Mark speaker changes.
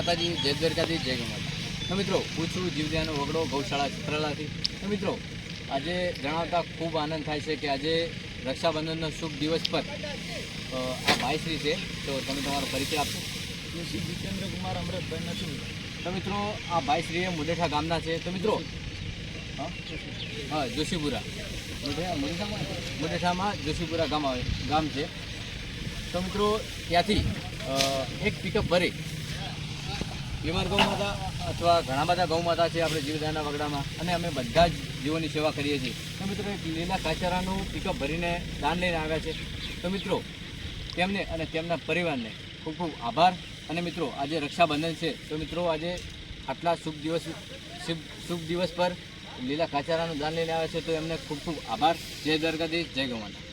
Speaker 1: માતાજી, જય દ્વારકાથી, જય ગૌ માતા. તો મિત્રો, હું છું જીવદયાનો વગડો ગૌશાળા ચિત્રાલાથી. તો મિત્રો, આજે જણાવતા ખૂબ આનંદ થાય છે કે આજે રક્ષાબંધનનો શુભ દિવસ પર આ ભાઈશ્રી છે. તો તમે તમારો પરિચય આપશો?
Speaker 2: શ્રી જીતેન્દ્ર કુમાર અમૃતભાઈ નથી.
Speaker 1: તો મિત્રો, આ ભાઈશ્રી મુડેઠા ગામના છે. તો મિત્રો, હા, જોશીપુરા મુડેઠામાં જોશીપુરા ગામ છે. તો મિત્રો, ત્યાંથી એક પિકઅપ ભરી બીમાર ગૌ માતા અથવા ઘણા બધા ગૌ માતા છે આપણે જીવદયાના વગડામાં, અને અમે બધા જ જીવોની સેવા કરીએ છીએ. તો મિત્રો, એક લીલા કાચરાનું પિકઅપ ભરીને દાન લઈને આવ્યા છે. તો મિત્રો, તેમને અને તેમના પરિવારને ખૂબ ખૂબ આભાર. અને મિત્રો, આજે રક્ષાબંધન છે. તો મિત્રો, આજે આટલા શુભ દિવસ પર લીલા કાચારાનું દાન લઈને આવ્યા છે. તો એમને ખૂબ ખૂબ આભાર. જય દ્વારકાધીશ, જય ગૌ માતા.